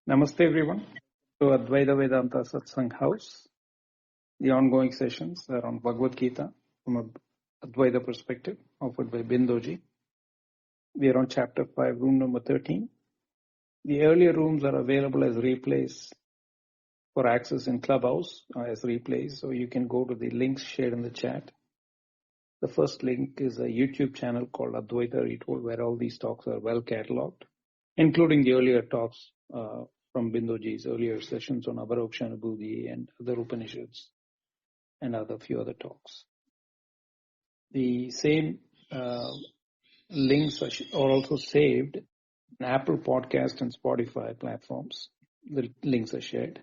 Namaste everyone to Advaita Vedanta Satsang House. The ongoing sessions are on Bhagavad Gita from a Advaita perspective offered by Bindoji. We are on chapter 5, room number 13. The earlier rooms are available as replays for access in Clubhouse as replays, so you can go to the links shared in the chat. The first link is a YouTube channel called Advaita Retold, where all these talks are well catalogued, including the earlier talks from Bindoji's earlier sessions on Avarokshanubhuti and other Upanishads and other few other talks. The same links are also saved in Apple Podcast and Spotify platforms. The links are shared.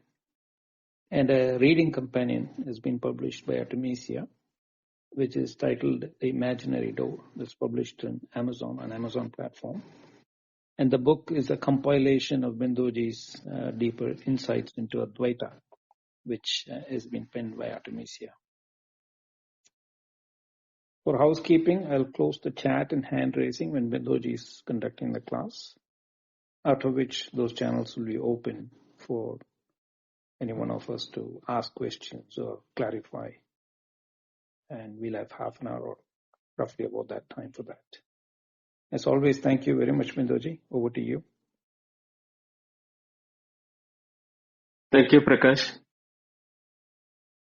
And a reading companion has been published by Artemisia, which is titled The Imaginary Door, that's published in Amazon, on Amazon platform. And the book is a compilation of Bindoji's deeper insights into Advaita, which has been penned by Artemisia. For housekeeping, I'll close the chat and hand raising when Bindoji is conducting the class, after which those channels will be open for any one of us to ask questions or clarify. And we'll have half an hour or roughly about that time for that. As always, thank you very much, Bindoji. Over to you. Thank you, Prakash.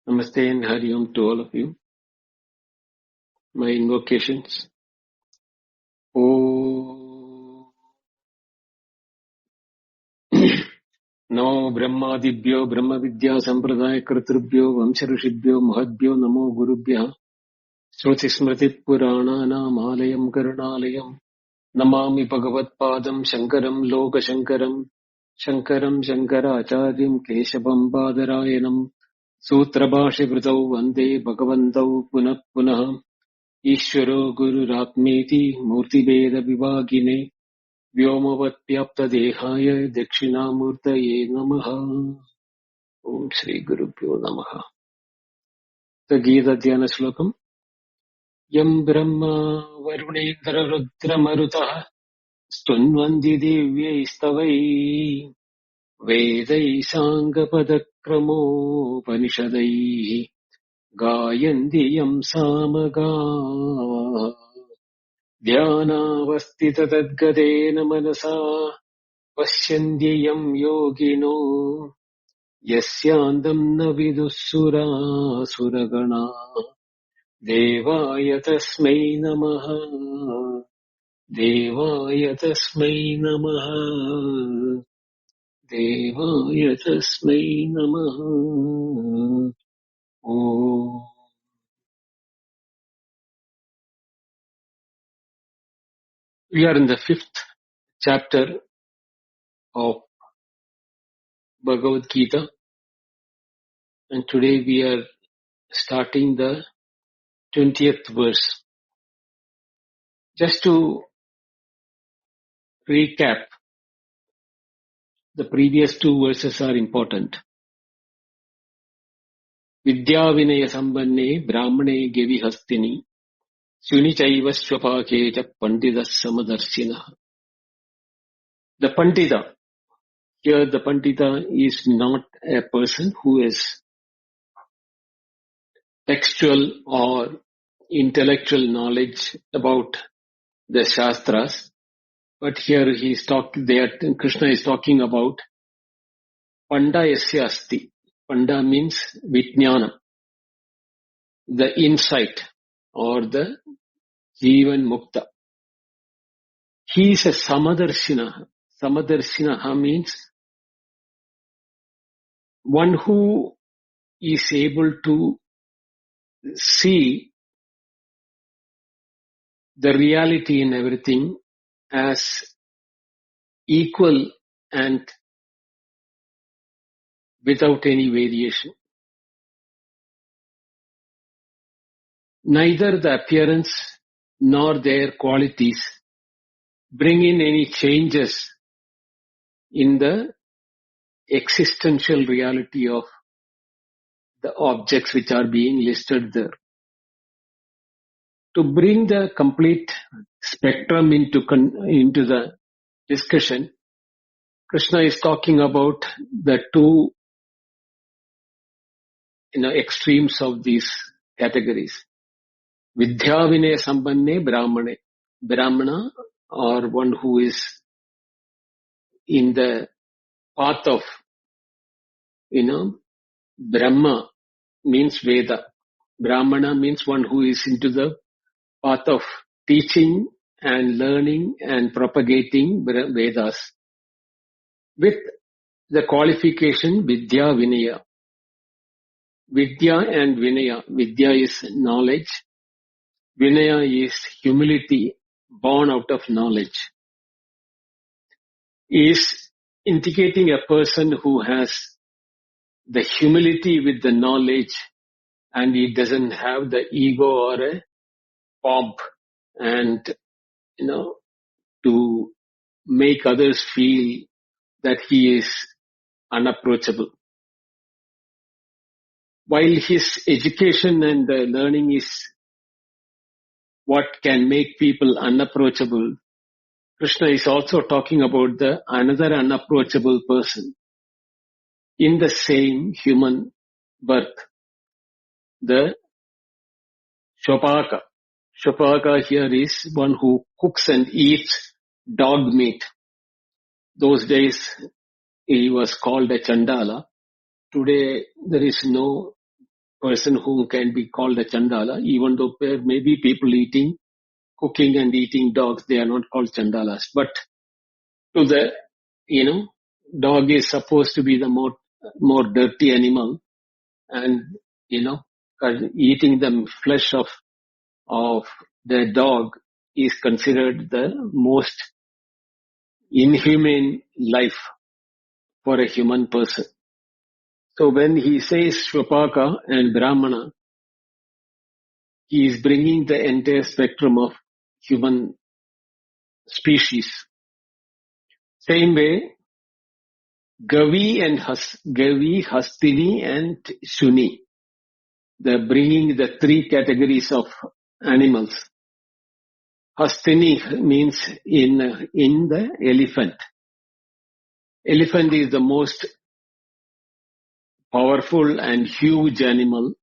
Namaste and Hari Om to all of you. My invocations. Om Namo Brahmadibhyo Brahma Vidya Sampradaya Kartrubhyo Vamsharishibhyo Mahadbhyo Namo Gurubhya Shruti Smriti Purana Namalayam Karunalayam Namami Bhagavad Padam Shankaram Loka Shankaram Shankaram Shankaracharyam Keshavam Badarayanam Sutrabhashi Kritau Vande Bhagavantau Punah Punah Ishvaro Gururatmeti Murtibeda Vivagine Vyomavat Pyapta Dehaya Dakshinamurtaye Namaha. Om Shri Gurubhyo Namaha. The Gita Dhyana Shlokam. Yam Brahma Varunendra Rudra Marutaha Stunvandi Divya Istavai Vedai Sangapada Panishadai Gayandiyam Samaga Dhyanavastita Tadgadena Manasa Pasyandyam Yogino Yasyandam Navidussura Suragana Devaya Tasmai Namaha Devaya Tasmai Namaha Devaya Tasmai Namaha. Oh. We are in the 5th chapter of Bhagavad Gita, and today we are starting the 20th verse. Just to recap, the previous two verses are important. Vidya Vinaya Sambanne Brahmane Gevi Hastini Sunichaiva Swapake Pandita Samadarshina. The Pandita. Here the Pandita is not a person who is textual or intellectual knowledge about the Shastras, but here Krishna is talking about Panda Yasya Asti. Panda means Vijnana, the insight or the Jivan Mukta. He is a Samadarshina. Samadarshina means one who is able to see the reality in everything as equal and without any variation. Neither the appearance nor their qualities bring in any changes in the existential reality of the objects which are being listed there. To bring the complete spectrum into the discussion, Krishna is talking about the two extremes of these categories. Vidya Vinaya Sampanne Brahmane. Brahmana, or one who is in the path of, Brahma means Veda. Brahmana means one who is into the path of teaching and learning and propagating Vedas with the qualification Vidya Vinaya. Vidya and Vinaya. Vidya is knowledge. Vinaya is humility born out of knowledge. Is indicating a person who has the humility with the knowledge, and he doesn't have the ego or a pomp and, to make others feel that he is unapproachable. While his education and the learning is what can make people unapproachable, Krishna is also talking about the another unapproachable person in the same human birth, the Ch05. Ch05 here is one who cooks and eats dog meat. Those days he was called a Chandala. Today there is no person who can be called a Chandala, even though there may be people cooking and eating dogs, they are not called Chandalas. But to the, dog is supposed to be the more dirty animal, and, eating the flesh of the dog is considered the most inhumane life for a human person. So when he says Ch05 and Brahmana, he is bringing the entire spectrum of human species. Same way, Gavi, Hastini and Shuni. They're bringing the three categories of animals. Hastini means in the elephant. Elephant is the most powerful and huge animal,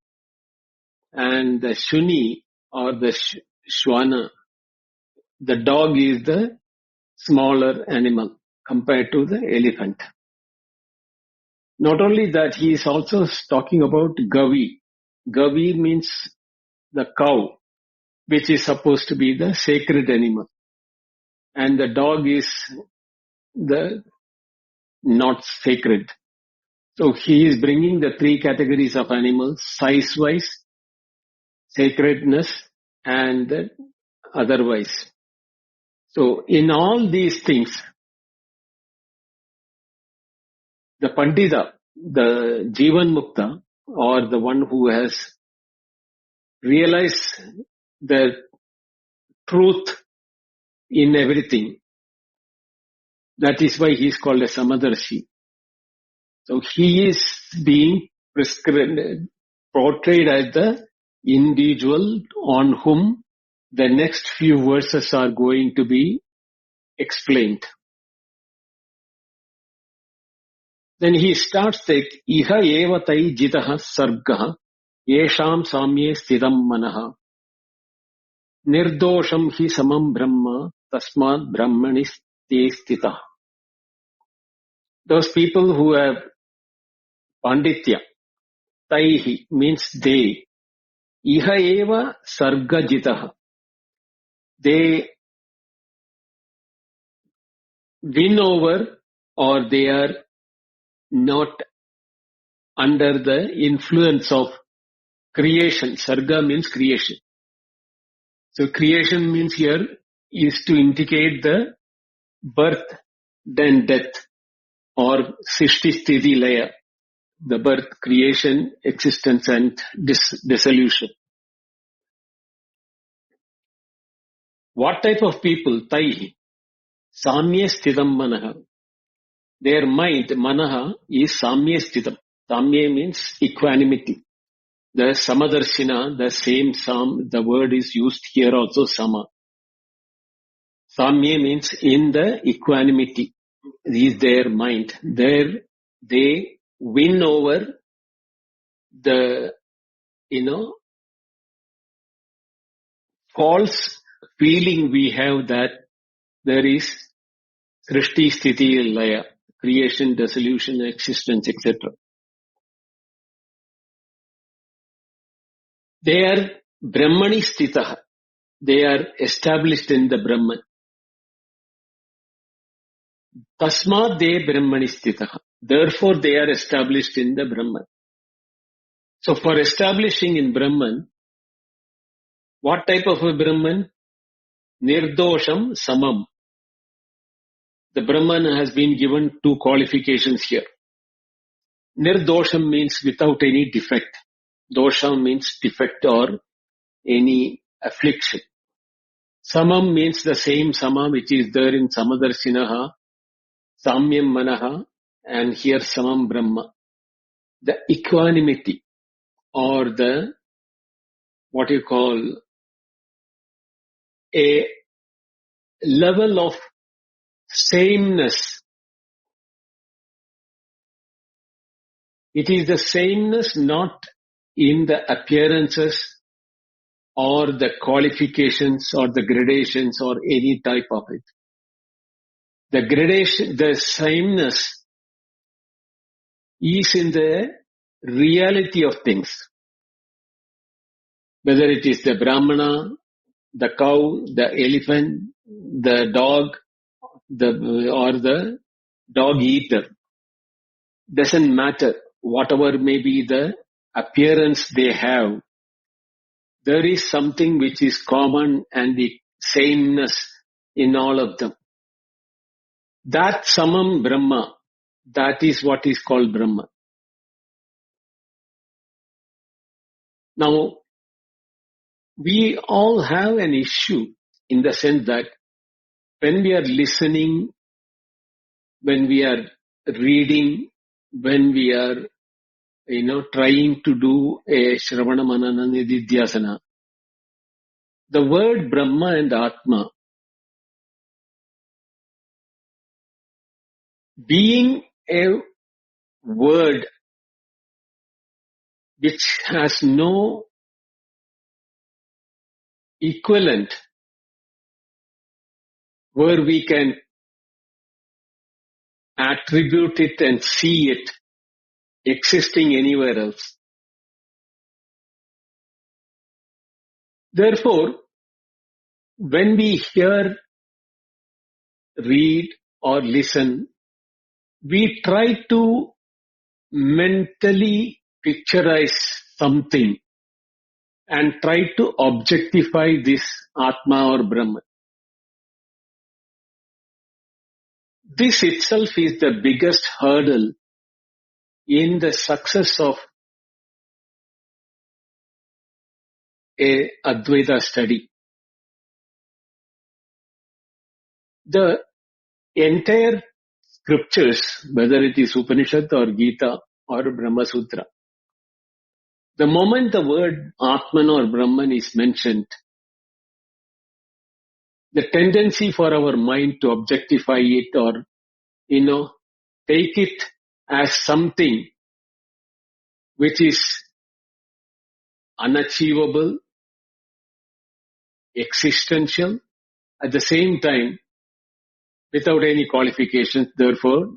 and the Shuni or the Shwana, the dog, is the smaller animal compared to the elephant. Not only that, he is also talking about Gavi. Gavi means the cow, which is supposed to be the sacred animal. And the dog is the not sacred. So he is bringing the three categories of animals, size-wise, sacredness, and otherwise. So in all these things, the Pandita, the Jivan Mukta, or the one who has realized the truth in everything, that is why he is called a Samadarshi. So he is being portrayed as the individual on whom the next few verses are going to be explained. Then he starts like, Iha eva tai jitaha sargaha, yesham samye stidam manaha, nirdosham hi samam brahma, tasmad brahmanis te stita. Those people who have panditya, taihi means they, iha eva sarga jitaha, they win over, or they are not under the influence of creation. Sarga means creation. So creation means here is to indicate the birth, then death, or Srishti Sthiti Laya, the birth, creation, existence, and dissolution. What type of people? Taihi. Samya Sthidam Manaha. Their mind, Manaha, is Samya Sthidam. Samya means equanimity. The Samadarshina, the same Sam, the word is used here also, Sama. Samya means in the equanimity. is their mind. There they win over the, false feeling we have that there is Srishti, Sthiti, Laya, creation, dissolution, existence, etc. They are Brahmani Sthitaha. They are established in the Brahman. Tasmad de Brahmani Sthitaha. Therefore, they are established in the Brahman. So, for establishing in Brahman, what type of a Brahman? Nirdosham Samam. The Brahman has been given two qualifications here. Nirdosham means without any defect. Dosham means defect or any affliction. Samam means the same Sama which is there in Samadarshinaha, Samyam Manaha, and here Samam Brahma. The equanimity or the, what you call, a level of sameness. It is the sameness not in the appearances or the qualifications or the gradations or any type of it. The gradation, the sameness is in the reality of things. Whether it is the Brahmana, the cow, the elephant, the dog, or the dog eater. Doesn't matter. Whatever may be the appearance they have, there is something which is common and the sameness in all of them. That Samam Brahma, that is what is called Brahma. Now, we all have an issue in the sense that when we are listening, when we are reading, when we are, trying to do a Shravana Manana Nididhyasana, the word Brahma and Atma, being a word which has no equivalent where we can attribute it and see it existing anywhere else. Therefore, when we hear, read or listen, we try to mentally picturize something and try to objectify this Atma or Brahman. This itself is the biggest hurdle in the success of a Advaita study. The entire scriptures, whether it is Upanishad or Gita or Brahma Sutra, the moment the word Atman or Brahman is mentioned, the tendency for our mind to objectify it or, take it as something which is unachievable, existential, at the same time, without any qualifications, therefore,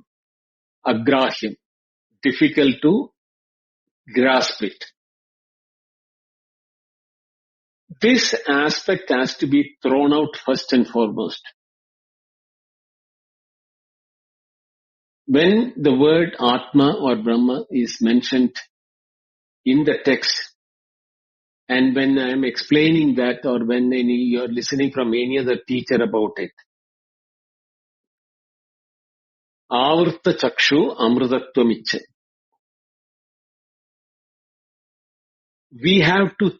agrahyam, difficult to grasp it. This aspect has to be thrown out first and foremost. When the word Atma or Brahma is mentioned in the text, and when I am explaining that or when you are listening from any other teacher about it, Avrta Chakshu Amrutatvam. We have to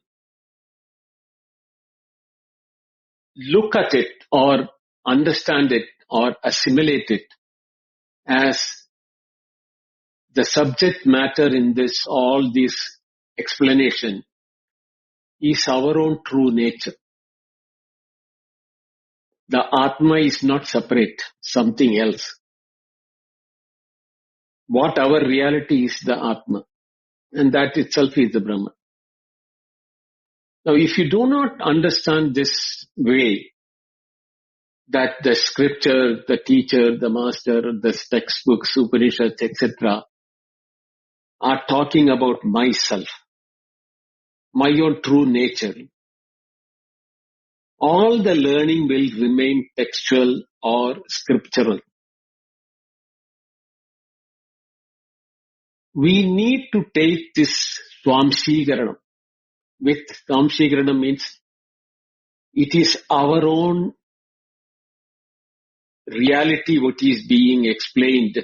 look at it or understand it or assimilate it as the subject matter in this, all this explanation is our own true nature. The Atma is not separate, something else. what our reality is the Atma. And that itself is the Brahman. Now, if you do not understand this way, that the scripture, the teacher, the master, the textbooks, Upanishads, etc., are talking about myself, my own true nature, all the learning will remain textual or scriptural. We need to take this Swamshigaranam. With Swamshigaranam means it is our own reality what is being explained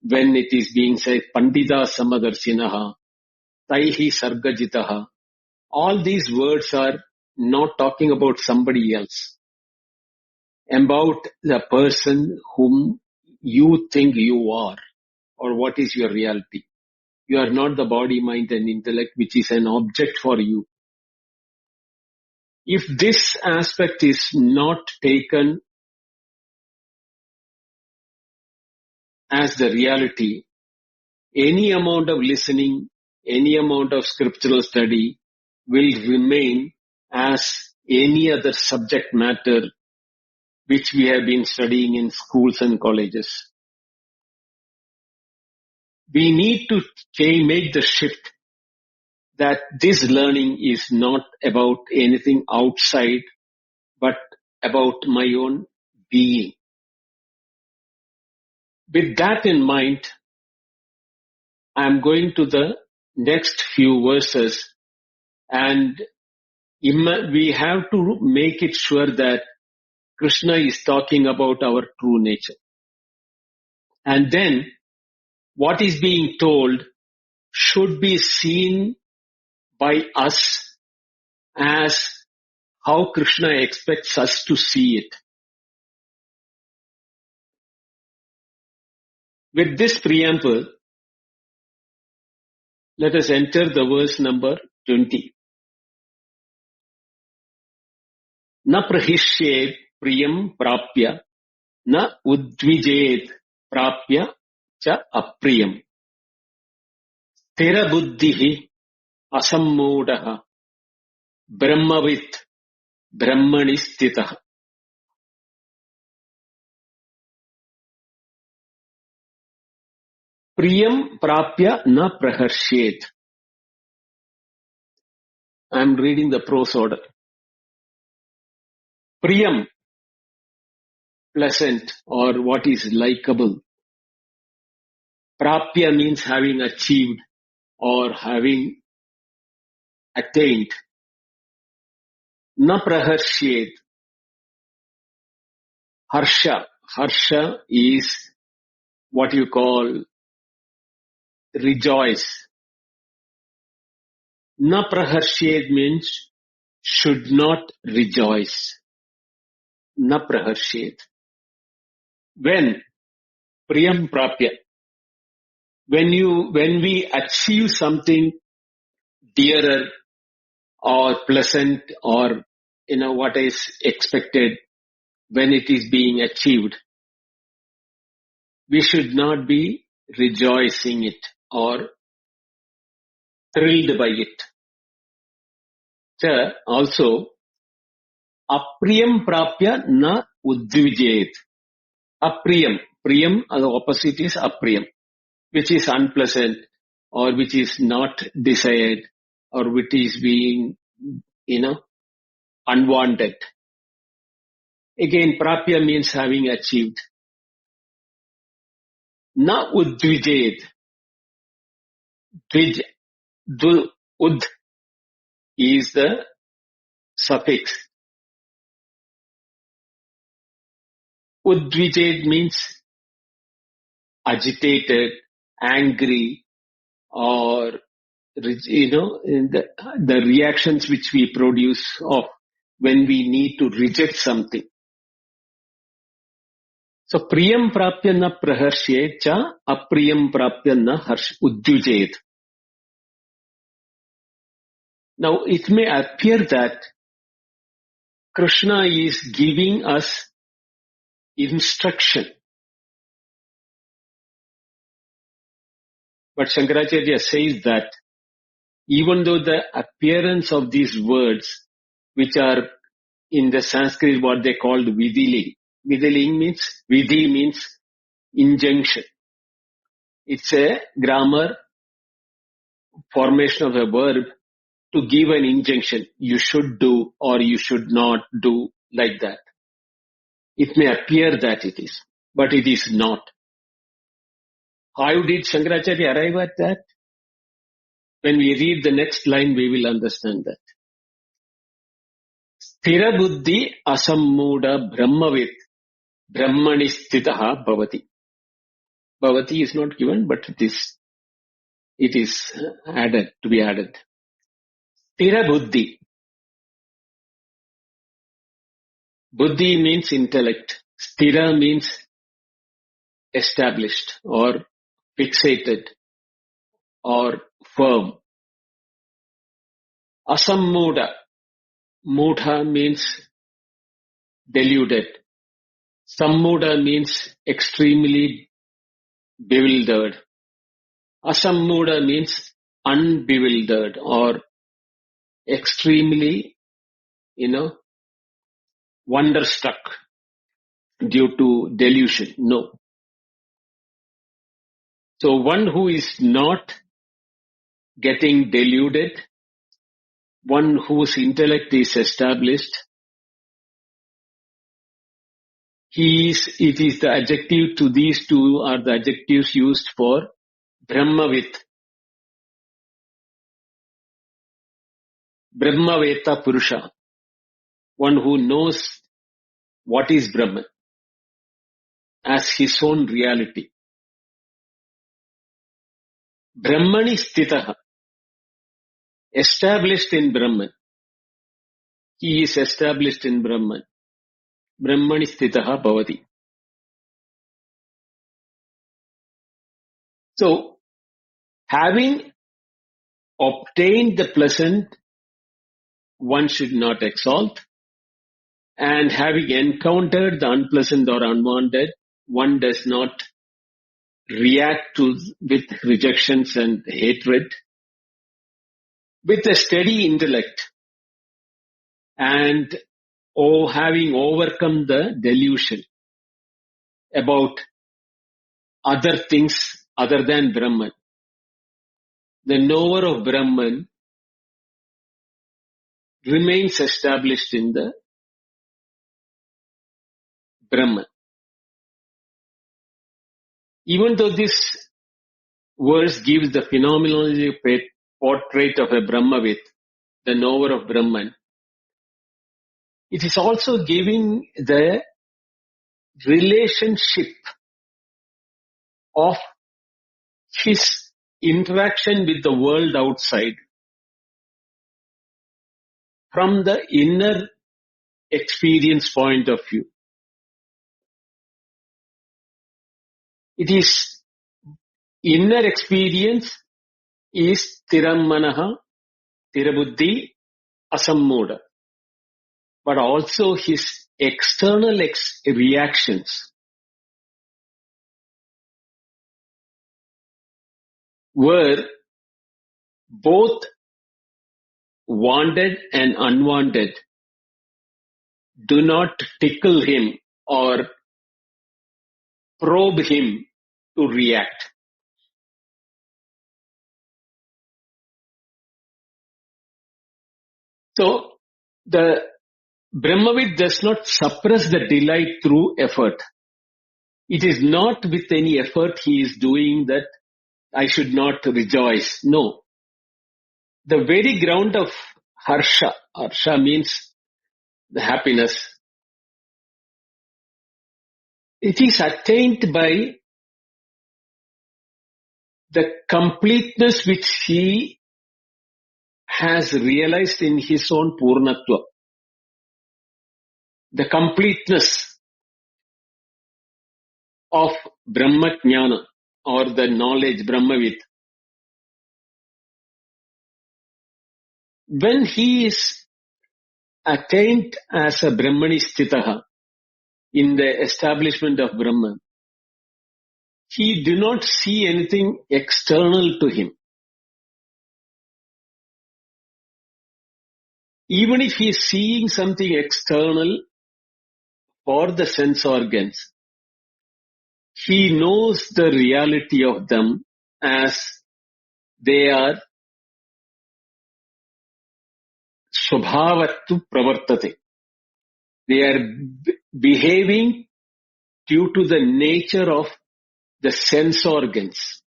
when it is being said, Pandita Samadarshinaha, Taihi Sargajitaha. All these words are not talking about somebody else, about the person whom you think you are, or what is your reality. You are not the body, mind and intellect, which is an object for you. If this aspect is not taken as the reality, any amount of listening, any amount of scriptural study will remain as any other subject matter which we have been studying in schools and colleges. We need to make the shift that this learning is not about anything outside, but about my own being. With that in mind, I am going to the next few verses, and we have to make it sure that Krishna is talking about our true nature. And then what is being told should be seen by us as how Krishna expects us to see it. With this preamble, let us enter the verse number 20. Na prahishyed priyam prapya, na udvijed prapya cha apriyam. Thera buddhihi asammodaha brahmavit brahmani stitaha. Priyam prapya na praharshyed. I am reading the prose order. Priyam, pleasant or what is likable. Prapya means having achieved or having attained. Na praharshyed. Harsha. Harsha is what you call rejoice. Na praharshyed means should not rejoice. Na praharshyed. When? Priyam prapya. When we achieve something dearer or pleasant or what is expected, when it is being achieved, we should not be rejoicing it or thrilled by it. Also, apriyam prapya na udvijed. Apriyam. Priyam, the opposite is apriyam, which is unpleasant or which is not desired or which is being, unwanted. Again, prapya means having achieved. Na udvijed. Ud is the suffix. Udvijed means agitated, angry, or the reactions which we produce of when we need to reject something. So priyam prapya na praharshyed cha apriyam prapya na udvijed. Now it may appear that Krishna is giving us instruction. But Shankaracharya says that even though the appearance of these words, which are in the Sanskrit what they called vidhiling. Vidhi means injunction. It's a grammar formation of a verb to give an injunction. You should do or you should not do, like that. It may appear that it is, but it is not. How did Shankaracharya arrive at that? When we read the next line, we will understand that. Sthira buddhi asammuda brahmavit brahmani sthitaha bhavati. Bhavati is not given, but it is added, to be added. Sthira buddhi. Buddhi means intellect. Sthira means established or fixated or firm. Asammuda. Mudha means deluded. Sammuda means extremely bewildered. Asammuda means unbewildered or extremely, wonderstruck due to delusion. No. So one who is not getting deluded, one whose intellect is established, it is the adjective to these two are the adjectives used for Brahmavit. Brahmaveta Purusha. One who knows what is Brahman as his own reality. Brahmani Sthitaha. Established in Brahman. He is established in Brahman. Brahmani Sthitaha Bhavati. So, having obtained the pleasant, one should not exalt. And having encountered the unpleasant or unwanted, one does not react with rejections and hatred. With a steady intellect and having overcome the delusion about other things other than Brahman, the knower of Brahman remains established in the Brahman. Even though this verse gives the phenomenology portrait of a Brahmavit, the knower of Brahman, it is also giving the relationship of his interaction with the world outside from the inner experience point of view. It is inner experience is Tirammanaha, Tirabuddhi, Asammuda. But also his external reactions were both wanted and unwanted, do not tickle him or probe him to react. So, the Brahmavit does not suppress the delight through effort. It is not with any effort he is doing that I should not rejoice. No. The very ground of harsha means the happiness, it is attained by the completeness which he has realized in his own Purnatva. The completeness of Brahma Jnana or the knowledge Brahmavit. When he is attained as a Brahmani Sthitaha in the establishment of Brahman, he do not see anything external to him. Even if he is seeing something external for the sense organs, he knows the reality of them as they are swabhavattu pravartate. They are behaving due to the nature of the sense organs.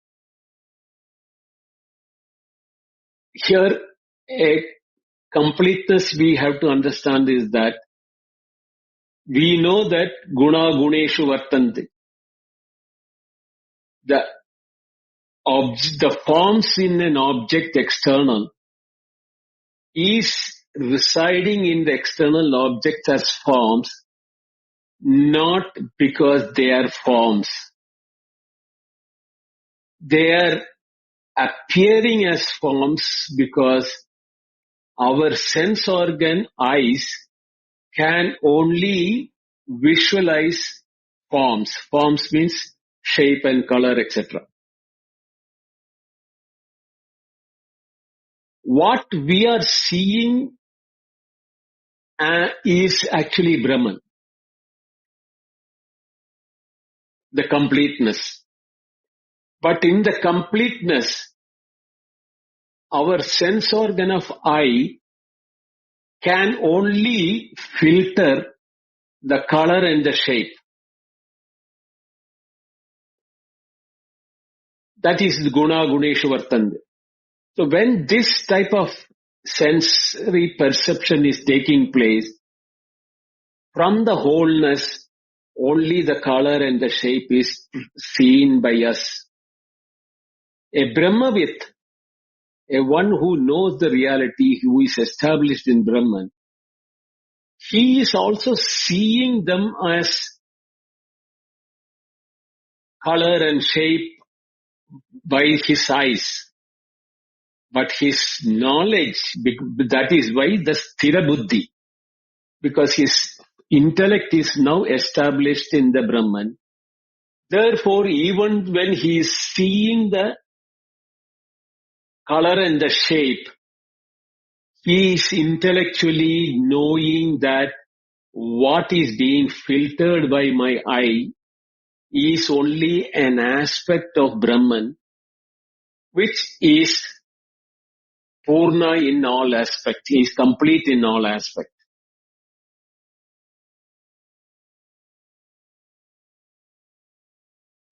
Here, a completeness we have to understand is that we know that guna guneshu vartante. The forms in an object external is residing in the external objects as forms, not because they are forms. They are appearing as forms because our sense organ eyes can only visualize forms. Forms means shape and color, etc. What we are seeing is actually Brahman, the completeness. But in the completeness, our sense organ of eye can only filter the color and the shape. That is guna guneshu vartante. So when this type of sensory perception is taking place, from the wholeness, only the color and the shape is seen by us. A Brahmavit, a one who knows the reality, who is established in Brahman, he is also seeing them as color and shape by his eyes. But his knowledge, that is why the sthira buddhi, because his intellect is now established in the Brahman. Therefore, even when he is seeing the color and the shape, he is intellectually knowing that what is being filtered by my eye is only an aspect of Brahman, which is Purna in all aspects, is complete in all aspects.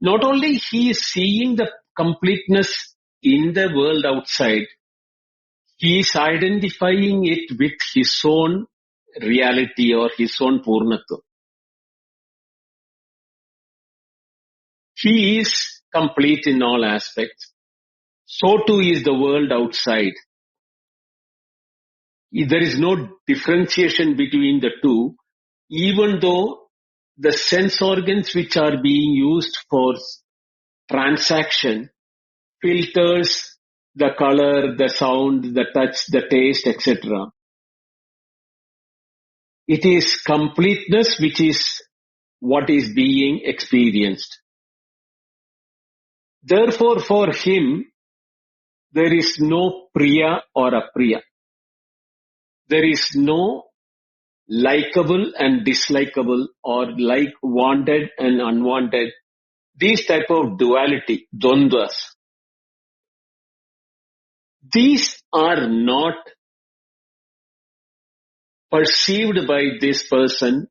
Not only he is seeing the completeness in the world outside, he is identifying it with his own reality or his own Purnatva. He is complete in all aspects. So too is the world outside. There is no differentiation between the two, even though the sense organs which are being used for transaction filters the color, the sound, the touch, the taste, etc. It is completeness which is what is being experienced. Therefore, for him, there is no priya or apriya. There is no likable and dislikable or like wanted and unwanted. These type of duality, dvandvas, these are not perceived by this person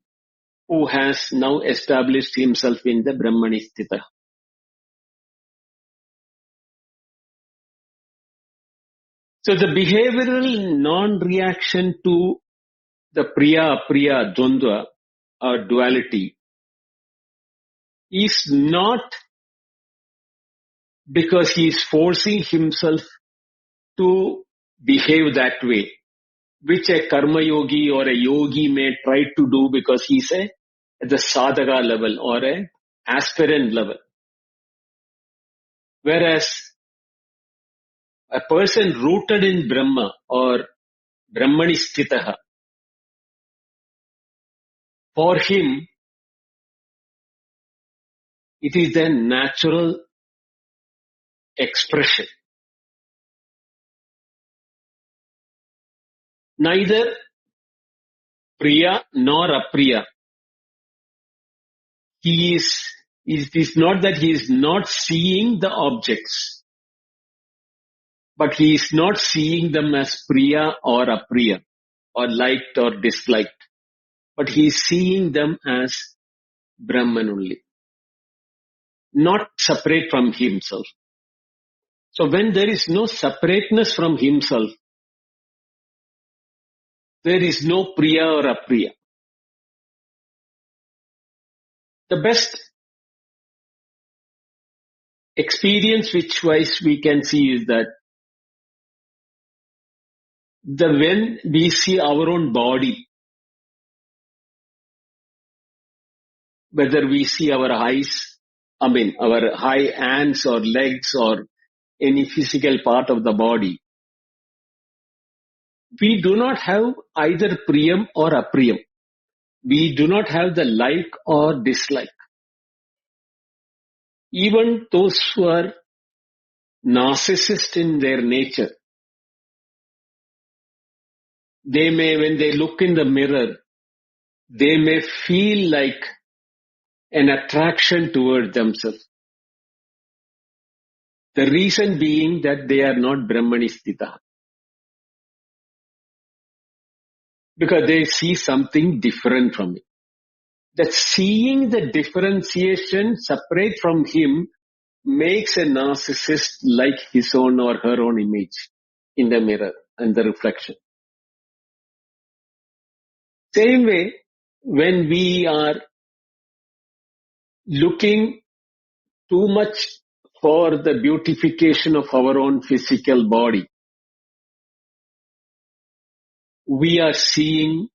who has now established himself in the Brahmani Sthita. So the behavioral non-reaction to the priya-apriya dvandva or duality is not because he is forcing himself to behave that way, which a karma yogi or a yogi may try to do because he's at the sadhaka level or a aspirant level. Whereas a person rooted in Brahma or Brahmani Sthitaha, for him, It is the natural expression. Neither Priya nor Apriya. It is not that he is not seeing the objects, but he is not seeing them as Priya or Apriya, or liked or disliked, but he is seeing them as Brahman only, not separate from himself. So when there is no separateness from himself, there is no Priya or Apriya. The best experience which wise we can see is that when we see our own body, whether we see our eyes, our hands or legs or any physical part of the body, we do not have either Priyam or Apriyam. We do not have the like or dislike. Even those who are narcissists in their nature, they may, when they look in the mirror, they may feel like an attraction toward themselves. The reason being that they are not Brahmanistita. Because they see something different from it. That seeing the differentiation separate from him makes a narcissist like his own or her own image in the mirror and the reflection. Same way, when we are looking too much for the beautification of our own physical body, we are seeing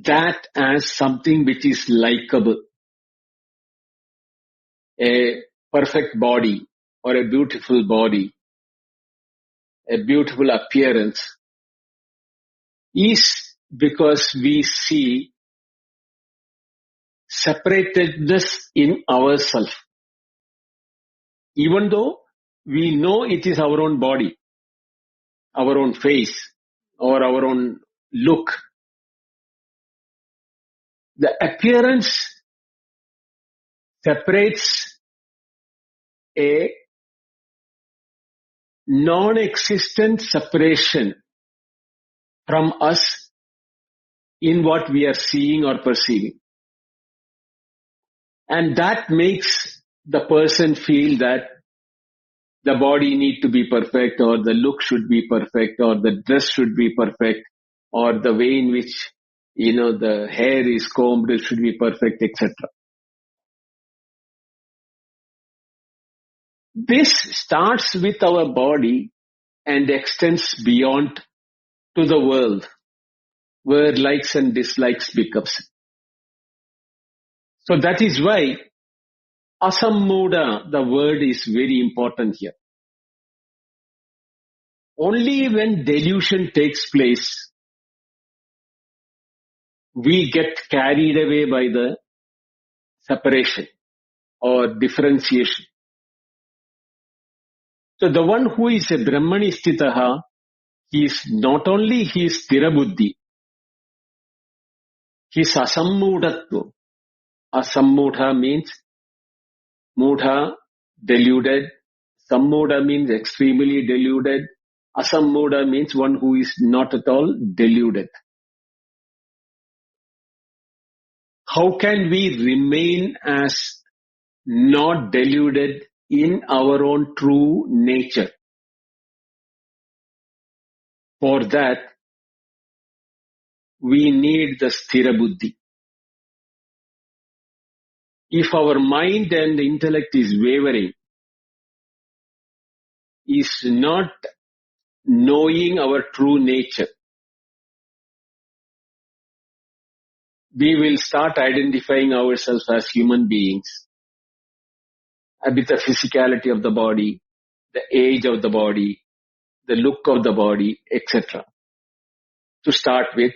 that as something which is likable. A perfect body or a beautiful body, a beautiful appearance is because we see separatedness in ourselves. Even though we know it is our own body, our own face, or our own look, the appearance separates a non-existent separation from us in what we are seeing or perceiving. And that makes the person feel that the body need to be perfect, or the look should be perfect, or the dress should be perfect, or the way in which, the hair is combed should be perfect, etc. This starts with our body and extends beyond to the world, where likes and dislikes becomes. So that is why asammuda, the word is very important here. Only when delusion takes place, we get carried away by the separation or differentiation. So the one who is a Brahmanistitaha, he is not only his Thirabuddhi, his asammudatva. Asammudha means mudha, deluded. Sammuda means extremely deluded. Asammuda means one who is not at all deluded. How can we remain as not deluded in our own true nature? For that, we need the sthira buddhi. If our mind and intellect is wavering, is not knowing our true nature, we will start identifying ourselves as human beings with the physicality of the body, the age of the body, the look of the body, etc. To start with,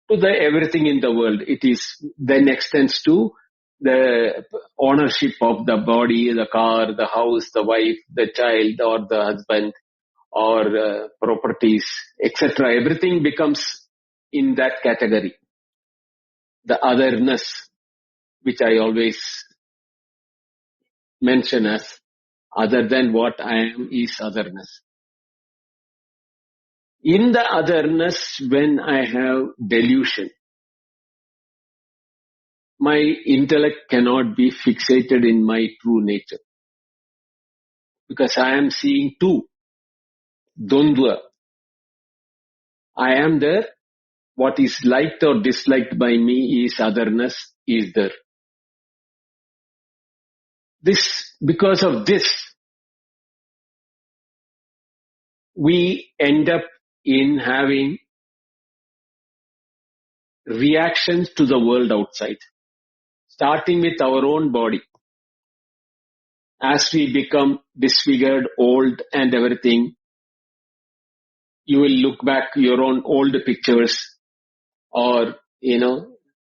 to the everything in the world. It is then extends to the ownership of the body, the car, the house, the wife, the child, or the husband, or properties, etc. Everything becomes in that category. The otherness, which I always mention as other than what I am, is otherness. In the otherness, when I have delusion, my intellect cannot be fixated in my true nature, because I am seeing two, dvandva. I am there. What is liked or disliked by me is otherness, is there. Because of this, we end up in having reactions to the world outside, starting with our own body. As we become disfigured, old and everything, you will look back your own old pictures, or,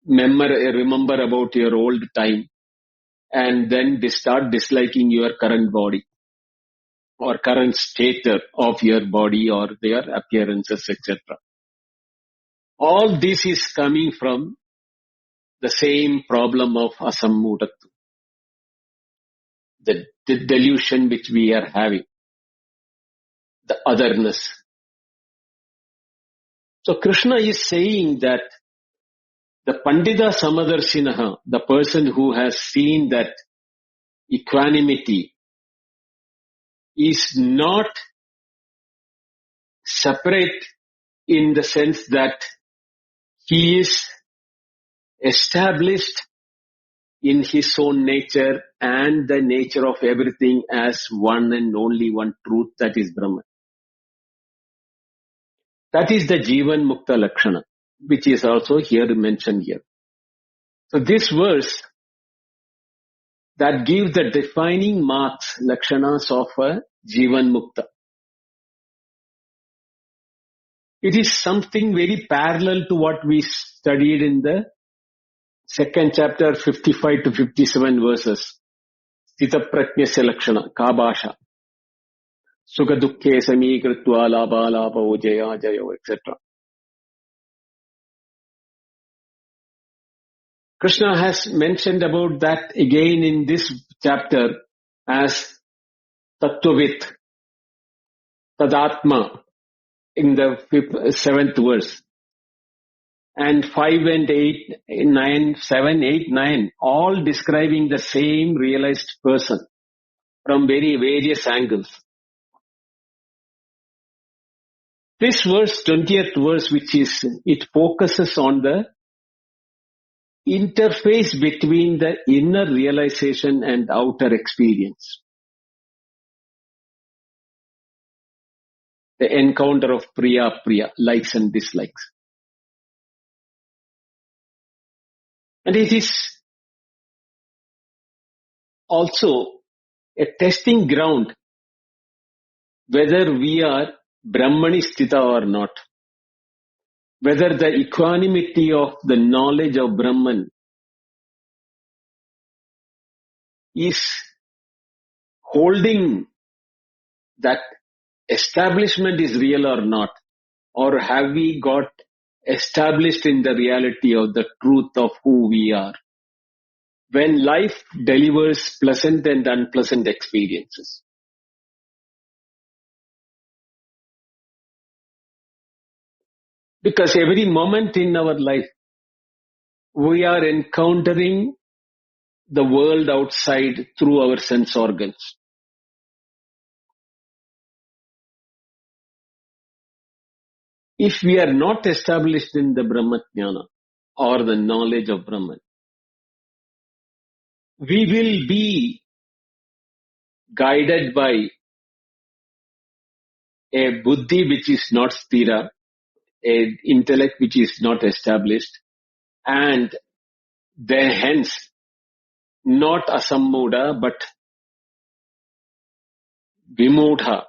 remember about your old time, and then start disliking your current body or current state of your body or their appearances, etc. All this is coming from the same problem of asammudatva, the delusion which we are having, the otherness. So Krishna is saying that the Pandita Samadarshinaha, the person who has seen that equanimity is not separate in the sense that he is established in his own nature and the nature of everything as one and only one truth, that is Brahman. That is the Jivan Mukta Lakshana, which is also here mentioned here. So this verse that gives the defining marks, Lakshanas of a Jivan Mukta. It is something very parallel to what we studied in the second chapter, 55 to 57 verses. Stita Pratnyasya Lakshana, Kabasha. Sukha Dukkhe Samikritva Labha Labha Jaya Jaya, etc. Krishna has mentioned about that again in this chapter as Tattvavit, Tadatma, in the 7th verse. And 5 and 8, 9, 7, 8, 9, all describing the same realized person from very various angles. This verse, 20th verse, it focuses on the interface between the inner realization and outer experience. The encounter of Priya, likes and dislikes. And it is also a testing ground whether we are Brahmani Sthita or not. Whether the equanimity of the knowledge of Brahman is holding that establishment is real or not, or have we got established in the reality of the truth of who we are when life delivers pleasant and unpleasant experiences. Because every moment in our life we are encountering the world outside through our sense organs. If we are not established in the Brahmajnana or the knowledge of Brahman, we will be guided by a buddhi which is not sthira, a intellect which is not established, and then hence not asammuda but vimudha,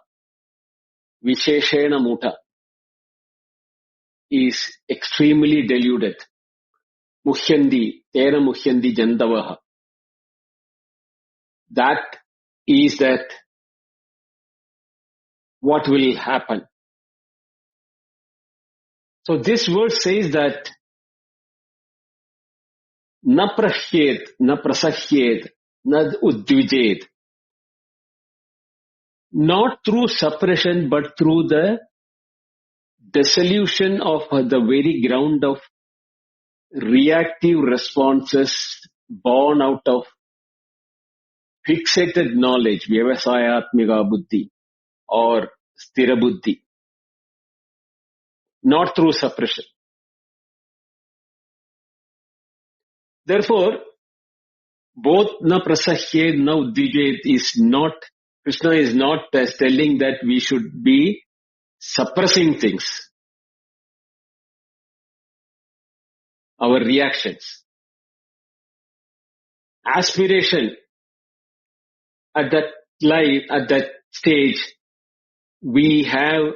visheshena muta, is extremely deluded. Muhyandi, tera muhyandi jandavaha. that is that what will happen. So this verse says that na prahyed, na prasahyed, na udvijed. Not through suppression, but through the dissolution of the very ground of reactive responses born out of fixated knowledge, vyavasayatmika buddhi or sthira buddhi. Not through suppression. Therefore, both na prasahyed, na udvijed is not, Krishna is not telling that we should be suppressing things, our reactions. Aspiration at that stage, we have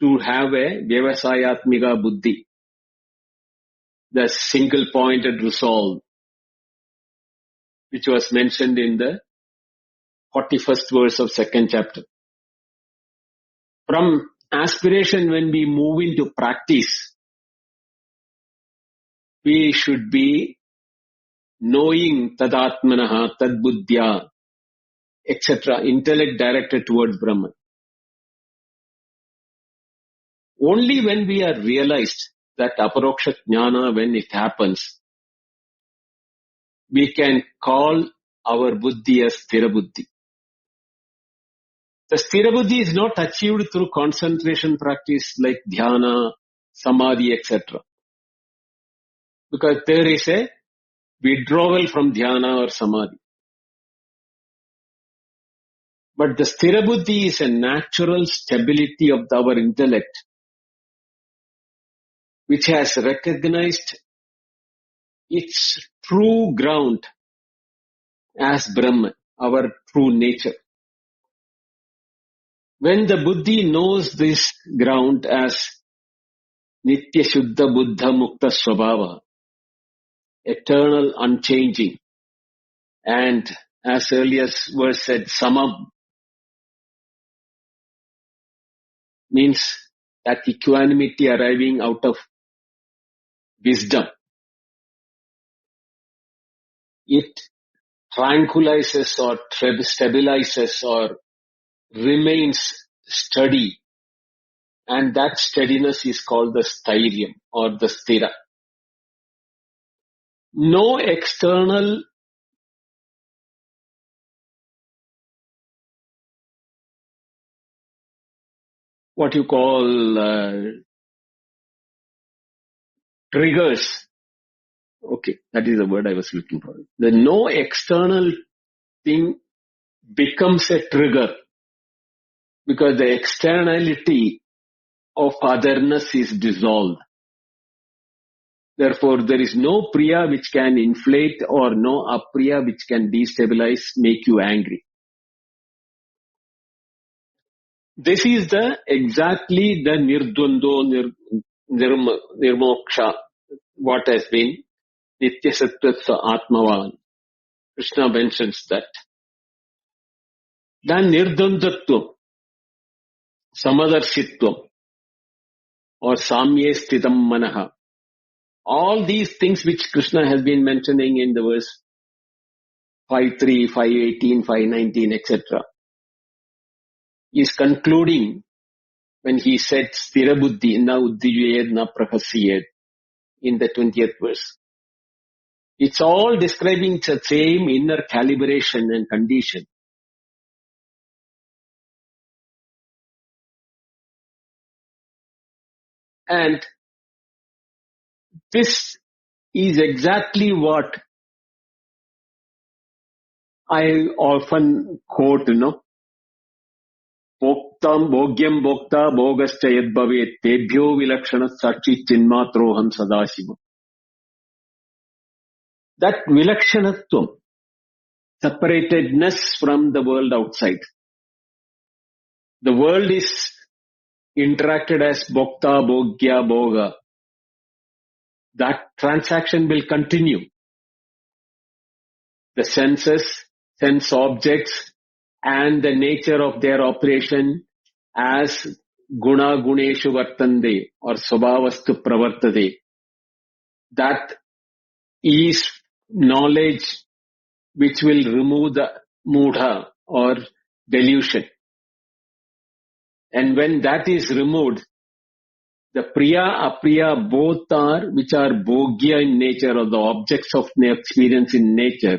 to have a vyavasayatmika buddhi, the single pointed resolve, which was mentioned in the 41st verse of 2nd chapter. From aspiration, when we move into practice, we should be knowing tadatmanaha, tadbuddhya, etc., intellect directed towards Brahman. Only when we are realized that aparoksha jnana, when it happens, we can call our buddhi as sthira buddhi. The sthira buddhi is not achieved through concentration practice like dhyana, samadhi, etc. Because there is a withdrawal from dhyana or samadhi. But the sthira buddhi is a natural stability of our intellect, which has recognized its true ground as Brahman, our true nature. When the buddhi knows this ground as Nitya Shuddha Buddha Mukta Swabhava, eternal, unchanging, and as earlier verse said, Samam, means that equanimity arriving out of wisdom. It tranquilizes or stabilizes or remains steady, and that steadiness is called the sthairya or the sthira. No external what you call triggers. Okay, that is the word I was looking for. The no external thing becomes a trigger because the externality of otherness is dissolved. Therefore, there is no priya which can inflate or no apriya which can destabilize, make you angry. This is exactly the nirdvando, nirmoksha, what has been Nitya Sattva Atmavan. Krishna mentions that. Then nirdvandatvam, samadarshitvam, or samye sthitam manaha. All these things which Krishna has been mentioning in the verse 5.3, 5.18, 5.19, etc. is concluding when he said sthira buddhi na uddijayed na prahasyed in the 20th verse. It's all describing the same inner calibration and condition. And this is exactly what I often quote, Bhoktam bhogyam bhokta bhogascha yad bhavet tebhyo vilakshana sachi chinmatroham sadashivam. That vilakshanatvam, separatedness from the world outside. The world is interacted as bhokta, bhogya, bhoga. That transaction will continue. The senses, sense objects and the nature of their operation as guna guneshu vartande or svabhavastu pravartade. That is knowledge which will remove the mudha or delusion. And when that is removed, the priya, apriya both are, which are bhogya in nature or the objects of experience in nature,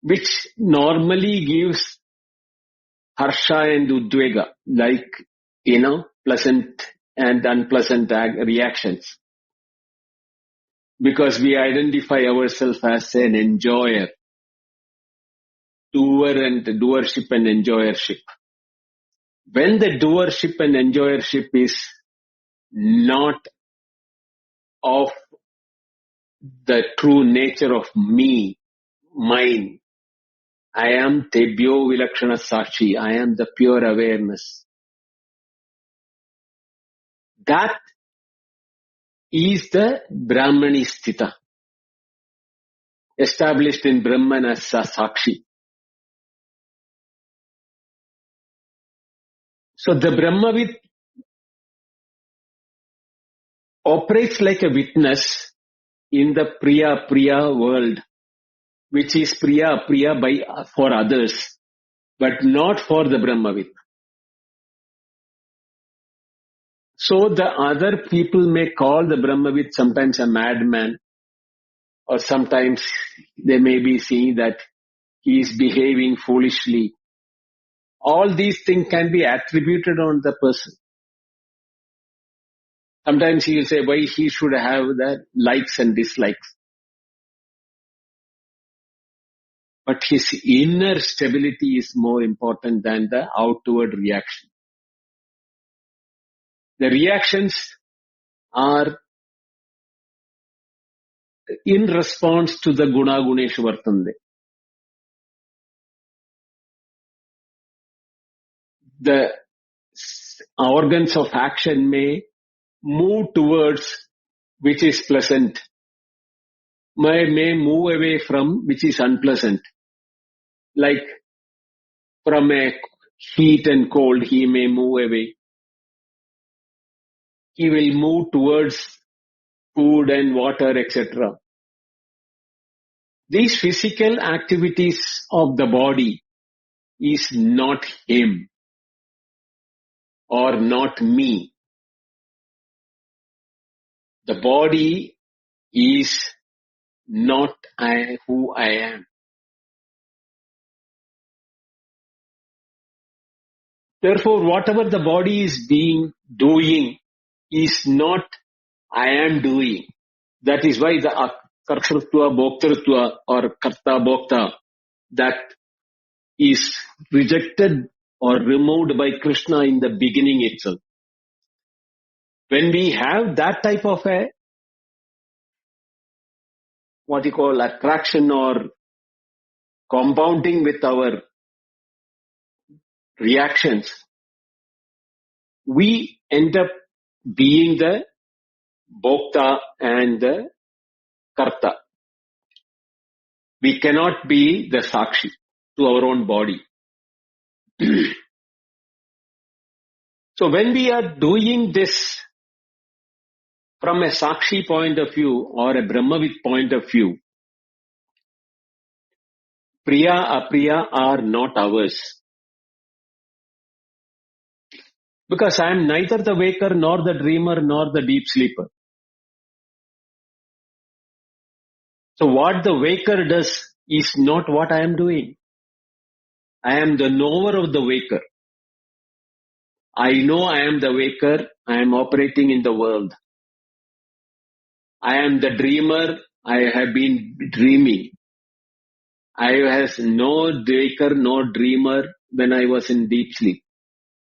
which normally gives harsha and udvega, like, pleasant and unpleasant reactions. Because we identify ourselves as an enjoyer, doership and enjoyership. When the doership and enjoyership is not of the true nature of me, mine, I am Tebyo Vilakshana Sakshi, I am the pure awareness. That is the Brahmani Sthita, established in Brahman as a Sakshi. So the Brahmavid operates like a witness in the Priya world, which is Priya for others, but not for the Brahmavid. So the other people may call the Brahmavid sometimes a madman, or sometimes they may be seeing that he is behaving foolishly. All these things can be attributed on the person. Sometimes he will say why he should have the likes and dislikes. But his inner stability is more important than the outward reaction. The reactions are in response to the guna guneshu vartande. The organs of action may move towards which is pleasant, may move away from which is unpleasant. Like from a heat and cold, he may move away. He will move towards food and water, etc. These physical activities of the body is not him or not me. The body is not who I am. Therefore, whatever the body is doing is not I am doing. That is why the kartrutva, bhoktrutva or karta bhokta, that is rejected or removed by Krishna in the beginning itself. When we have that type of a, what you call attraction or compounding with our reactions, we end up being the bhokta and the karta. We cannot be the sakshi to our own body. So when we are doing this from a sakshi point of view or a brahmavid point of view, priya, apriya are not ours. Because I am neither the waker nor the dreamer nor the deep sleeper. So what the waker does is not what I am doing. I am the knower of the waker. I know I am the waker. I am operating in the world. I am the dreamer. I have been dreaming. I was no waker, no dreamer when I was in deep sleep.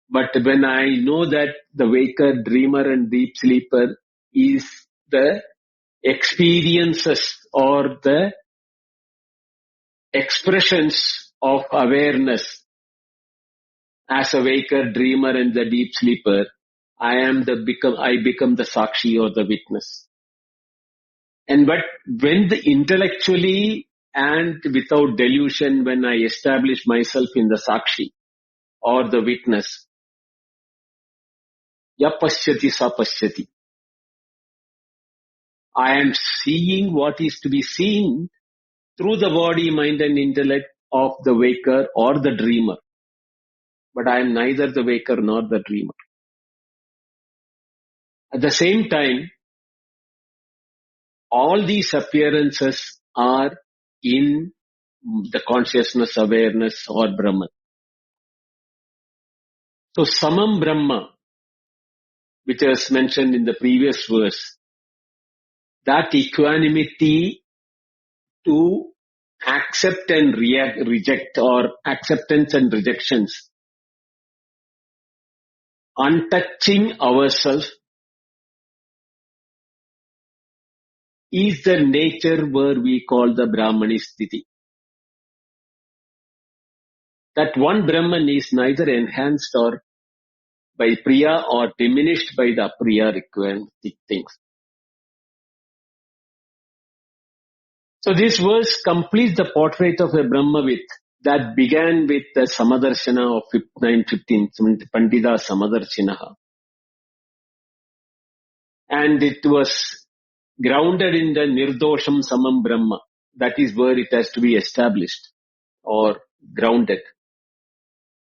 But when I know that the waker, dreamer and deep sleeper is the experiences or the expressions of awareness as a waker, dreamer and the deep sleeper, I become the sakshi or the witness. But when intellectually and without delusion when I establish myself in the Sakshi or the witness. Ya pashyati sa pashyati. I am seeing what is to be seen through the body, mind and intellect of the waker or the dreamer. But I am neither the waker nor the dreamer. At the same time, all these appearances are in the consciousness, awareness or Brahman. So Samam Brahma, which was mentioned in the previous verse, that equanimity to accept and reject, or acceptance and rejections, untouching ourselves, is the nature where we call the Brahmani Sthiti. That one Brahman is neither enhanced or by Priya or diminished by the Apriya required things. So this verse completes the portrait of a Brahmavit that began with the Samadarshana of 915, Pandita Samadarshana. And it was grounded in the Nirdosham Samam Brahma. That is where it has to be established or grounded.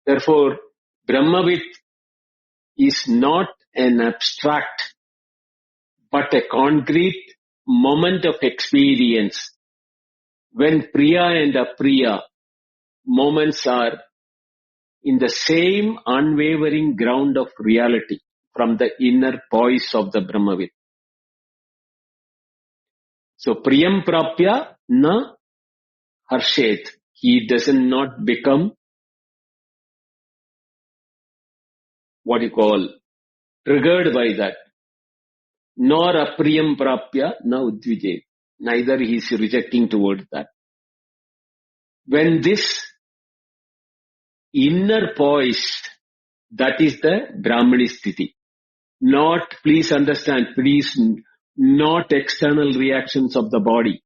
Therefore, Brahmavit is not an abstract but a concrete moment of experience when Priya and Apriya moments are in the same unwavering ground of reality from the inner poise of the Brahmavit. So Priyam Prapya na Harshet. He does not become triggered by that. Nor Apriyam Prapya na Udvijet. Neither he is rejecting towards that. When this inner poise, that is the Brahmani Sthiti. Not, please understand, not external reactions of the body.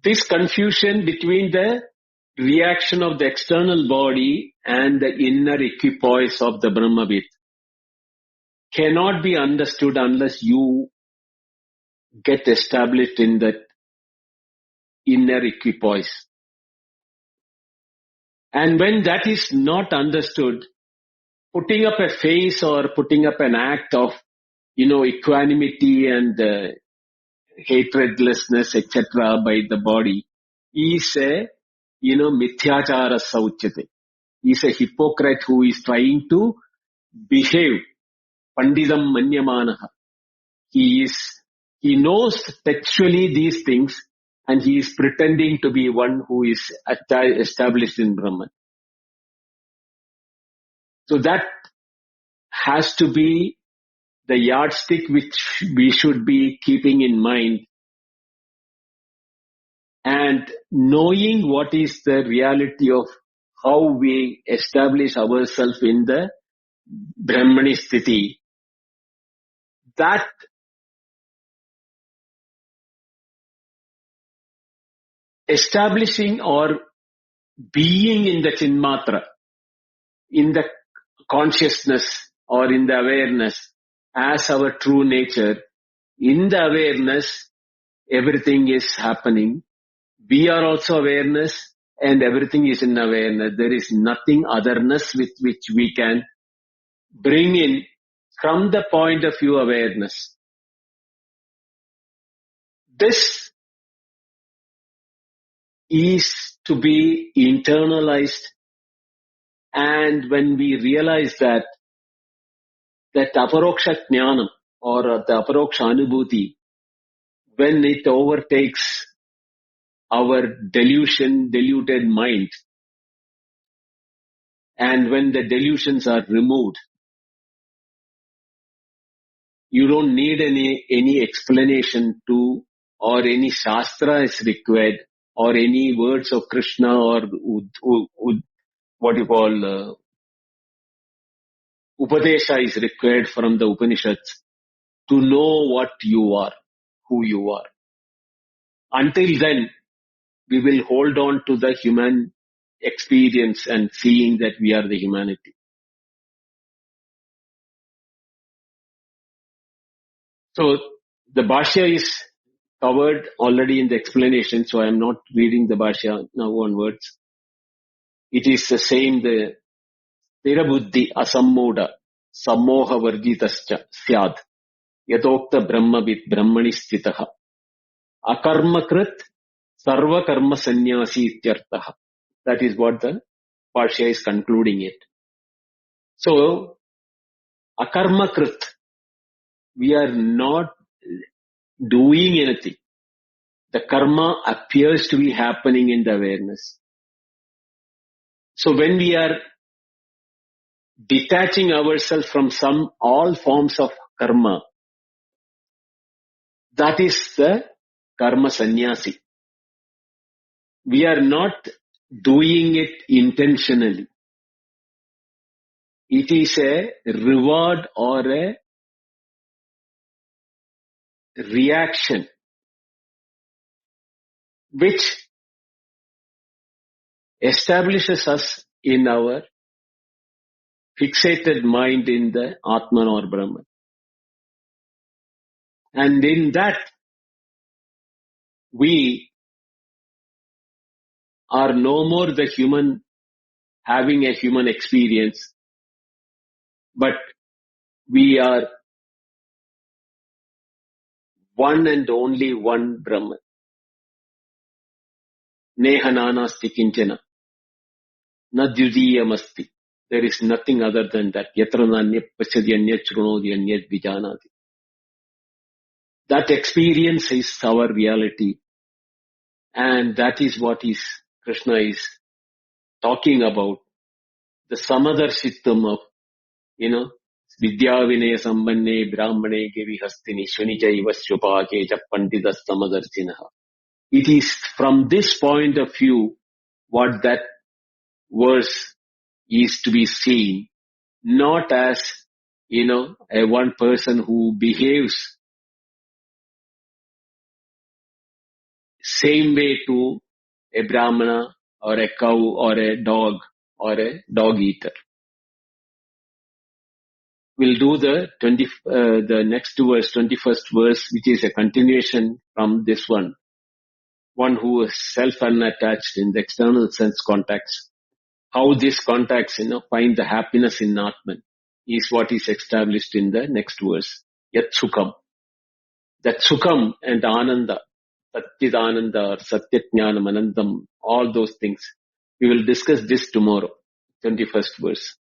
This confusion between the reaction of the external body and the inner equipoise of the Brahmavit cannot be understood unless you get established in that inner equipoise. And when that is not understood, putting up a face or putting up an act of, equanimity and hatredlessness, etc. by the body is a, mithyachara sauchyate. Is a hypocrite who is trying to behave pandidam manyamanaha. He knows textually these things and he is pretending to be one who is established in Brahman. So that has to be the yardstick which we should be keeping in mind, and knowing what is the reality of how we establish ourselves in the Brahmani Sthiti. That establishing or being in the Chinmatra, in the consciousness or in the awareness as our true nature, in the awareness everything is happening. We are also awareness and everything is in awareness. There is nothing otherness with which we can bring in from the point of view awareness. This is to be internalized, and when we realize that aparoksha jnanam or the aparoksha anubhuti, when it overtakes our deluded mind, and when the delusions are removed, you don't need any explanation to, or any shastra is required, or any words of Krishna or Upadesha is required from the Upanishads to know what you are, who you are. Until then, we will hold on to the human experience and seeing that we are the humanity. So the Bhashya is covered already in the explanation, so I am not reading the Bhashya now onwards. It is the same, the Tirabuddhi asammoda sammoha vargitascha syad yatokta brahmavid brahmani sthitaha akarmakrit sarva karma sannyasi ityartaha. That is what the Bhashya is concluding it. So, akarmakrit, we are not doing anything. The karma appears to be happening in the awareness. So when we are detaching ourselves from all forms of karma, that is the karma sannyasi. We are not doing it intentionally. It is a reward or a reaction which establishes us in our fixated mind in the Atman or Brahman. And in that, we are no more the human having a human experience, but we are one and only one Brahman. Neha nanasti kinchana, na dvitiyamasti. There is nothing other than that. Yatra nanya pasyati anyat shrunoti anyat vijanati. That experience is our reality. And that is what Krishna is talking about. The samadarshittam of, vidya vinaya sambanne brahmane ke vihastini shunichaiva shupake cha panditas samadarshinaha. It is from this point of view what that verse is to be seen, not as, a one person who behaves same way to a brahmana or a cow or a dog or a dog eater. We'll do the next verse, 21st verse, which is a continuation from this one. One who is self-unattached in the external sense contacts. How these contacts, find the happiness in Atman is what is established in the next verse. Yat Sukham. That Sukham and Ananda, Satchid Ananda or Satyajnanam Anandam, all those things. We will discuss this tomorrow, 21st verse.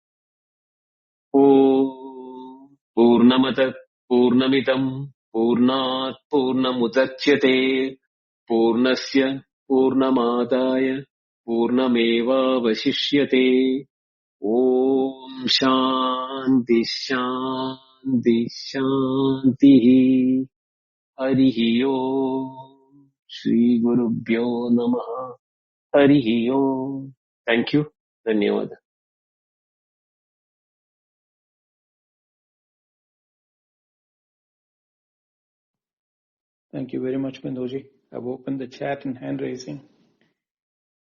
Purnamata Purnamidam Purnat Purnamudachyate Purnasya Purnamadaya Purnameva Vasishyate. Om Shanti Shanti Shanti. Harihi Om. Shri Gurubhyo Namaha. Harihi Om. Thank you. Dhanyawad. Thank you very much, Bindoji. I've opened the chat and hand raising.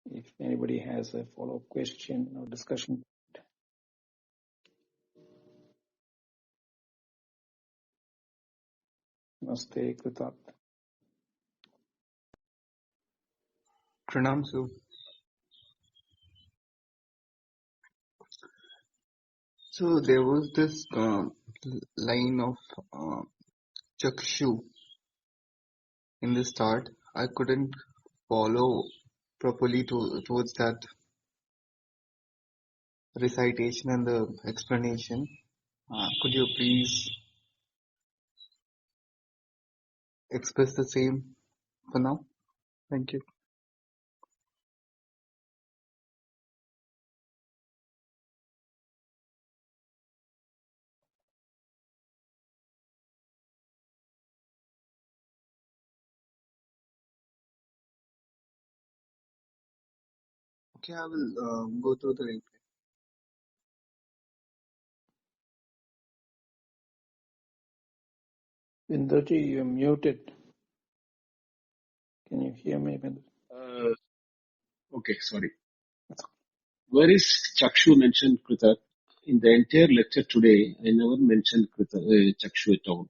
If anybody has a follow-up question or discussion. Namaste, Kritat. Pranam, Su. So there was this line of Chakshu in the start. I couldn't follow properly towards that recitation and the explanation. Could you please express the same for now? Thank you. Okay, I will go through the replay. Bindoji, you're muted. Can you hear me? Okay, sorry. Where is Chakshu mentioned, Krita? In the entire lecture today, I never mentioned Chakshu at all.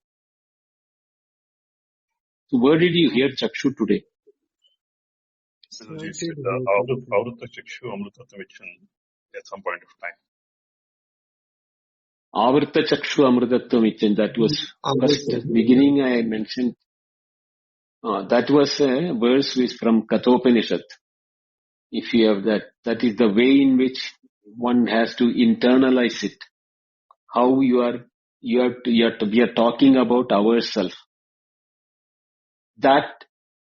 So where did you hear Chakshu today? I Bindoji did said hear something. Avrutta Chakshu Amrutatvichan at some point of time. Avarta Chakshu Amrutatvam Ichan. That was first beginning I mentioned. That was a verse from Kathopanishad. If you have that is the way in which one has to internalize it. How we are talking about ourselves. That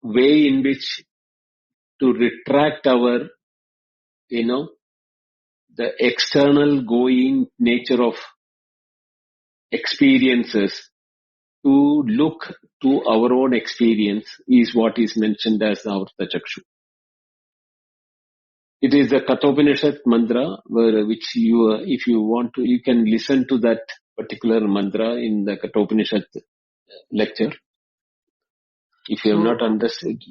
way in which to retract our, the external going nature of experiences to look to our own experience is what is mentioned as the Avarta Chakshu. It is the Kathopanishad mantra which you, if you want to, you can listen to that particular mantra in the Kathopanishad lecture. If you have not understood.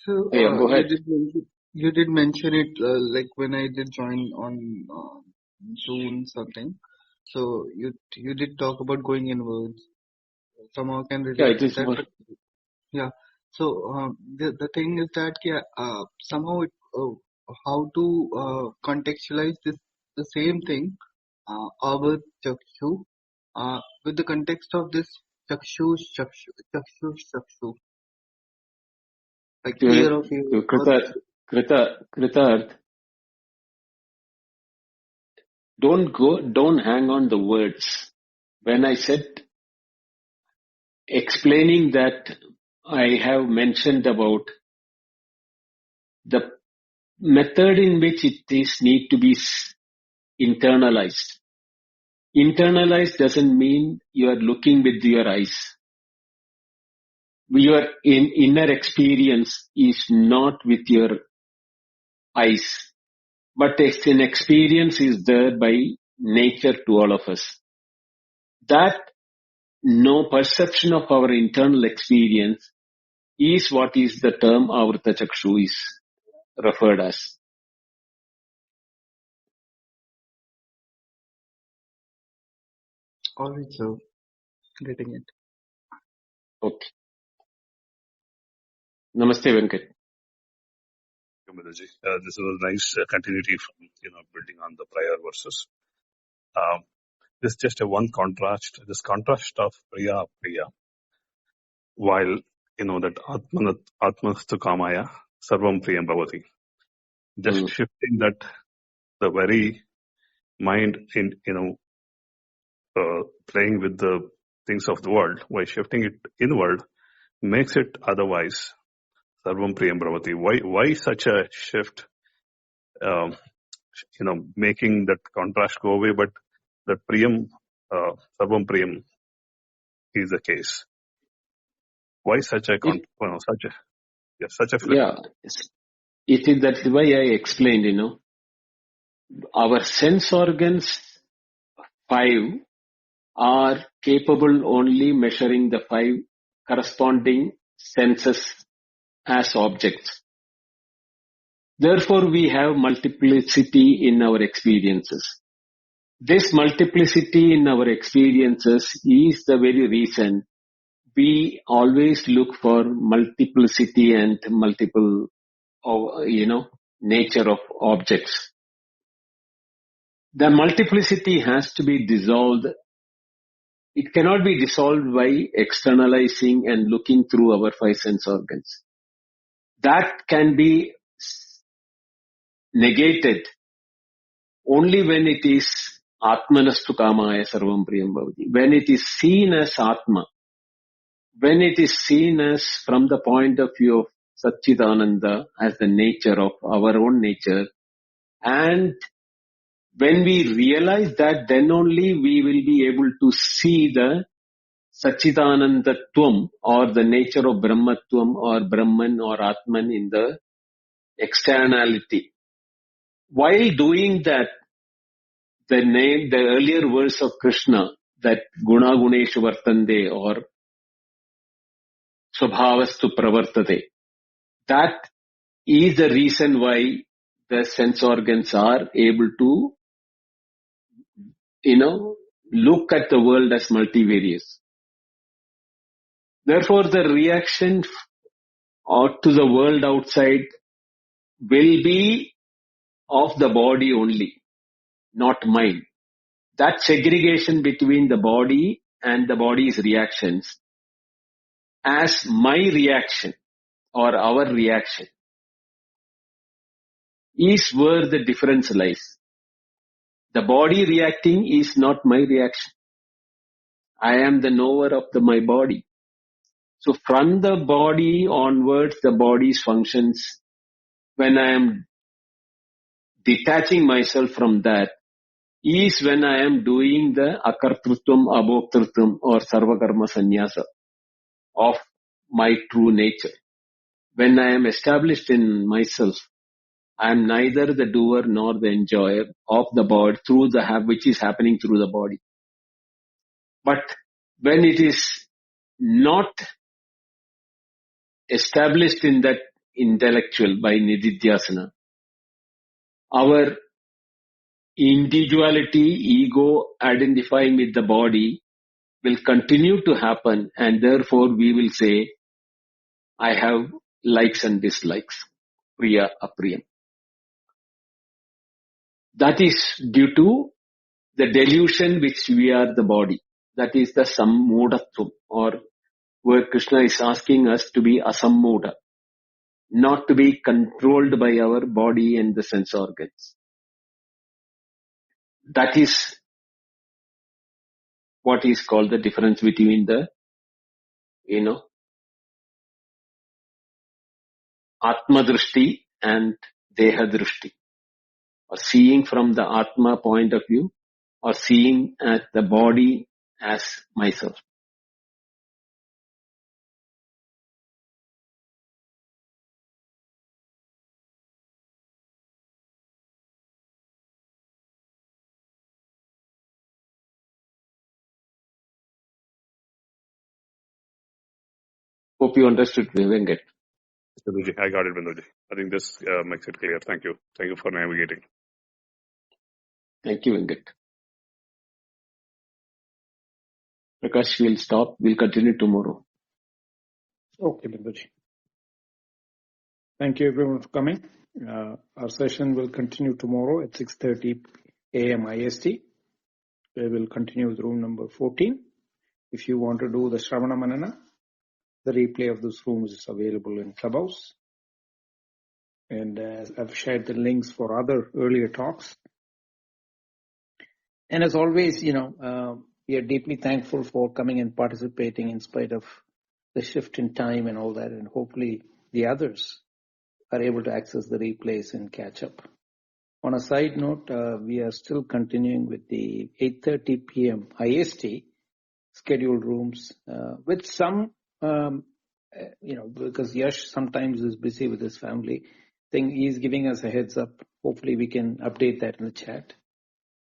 So, Yeah, go ahead. you did mention it, like when I did join on June something. So you did talk about going inwards. Somehow can Yeah, relate it to is that. more. But yeah. So the thing is that somehow how to contextualize the same thing, our chakshu, with the context of this chakshu, like ear of ear. Kritarth, don't hang on the words. When I said explaining that, I have mentioned about the method in which it is need to be internalized. Internalized doesn't mean you are looking with your eyes. Your inner experience is not with your eyes, but it's an experience is there by nature to all of us. That no perception of our internal experience is what is the term Avrta Chakshu is referred as. Alright, so getting it. Okay. Namaste, Venkat. Bindoji. This was a nice continuity from building on the prior verses. This is just a one contrast. This contrast of Priya, while that Atmanastu Kamaya Sarvam Priyam Bhavati. Just shifting that the very mind in playing with the things of the world, by shifting it inward, makes it otherwise. Sarvam Priyam Bhavati. Why such a shift? Making that contrast go away, but that Priyam, Sarvam Priyam is the case. Why such a flip? Yeah, it is that why I explained, our sense organs 5 are capable only measuring the 5 corresponding senses as objects. Therefore, we have multiplicity in our experiences. This multiplicity in our experiences is the very reason we always look for multiplicity and multiple, nature of objects. The multiplicity has to be dissolved. It cannot be dissolved by externalizing and looking through our 5 sense organs. That can be negated only when it is Atmanastu Kamaya Sarvam Priyam Bhavati. When it is seen as Atma, when it is seen as from the point of view of Satchidananda as the nature of our own nature, and when we realize that, then only we will be able to see the Satchidanandatvam or the nature of Brahmatvam or Brahman or Atman in the externality. While doing that, the earlier verse of Krishna, that Guna Guneshu Vartande or Svabhavastu pravartate. That is the reason why the sense organs are able to, look at the world as multivarious. Therefore, the reaction to the world outside will be of the body only, not mine. That segregation between the body and the body's reactions as my reaction or our reaction is where the difference lies. The body reacting is not my reaction. I am the knower of my body. So from the body onwards, the body's functions, when I am detaching myself from that, is when I am doing the akartrutvam, abhoktrutvam or sarvakarma sannyasa of my true nature. When I am established in myself, I am neither the doer nor the enjoyer of the body through which is happening through the body. But when it is not established in that intellectual by nididhyasana, our individuality, ego identifying with the body will continue to happen, and therefore we will say, I have likes and dislikes, priya, apriya. That is due to the delusion which we are the body. That is the sammodatvam, or where Krishna is asking us to be asammoda, not to be controlled by our body and the sense organs. That is what is called the difference between the, Atma Drishti and Deha Drishti, or seeing from the Atma point of view, or seeing at the body as myself. Hope you understood, Venkat. Binduji, I got it, Binduji. I think this makes it clear. Thank you. Thank you for navigating. Thank you, Venkat. Prakash, we'll stop. We'll continue tomorrow. Okay, Binduji. Thank you everyone for coming. Our session will continue tomorrow at 6:30 a.m. IST. We will continue with room number 14. If you want to do the Shravana Manana, the replay of this room is available in Clubhouse. And I've shared the links for other earlier talks. And as always, we are deeply thankful for coming and participating in spite of the shift in time and all that. And hopefully the others are able to access the replays and catch up. On a side note, we are still continuing with the 8:30 p.m. IST scheduled rooms with some, because Yash sometimes is busy with his family thing. He's giving us a heads up. Hopefully we can update that in the chat.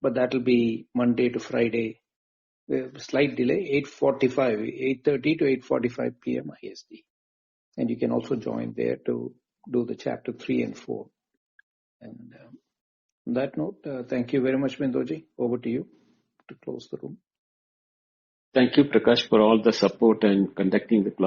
But that will be Monday to Friday. Slight delay, 8:30 to 8:45 p.m. IST. And you can also join there to do the chapter 3 and 4. And on that note, thank you very much, Binduji. Over to you to close the room. Thank you, Prakash, for all the support and conducting the class.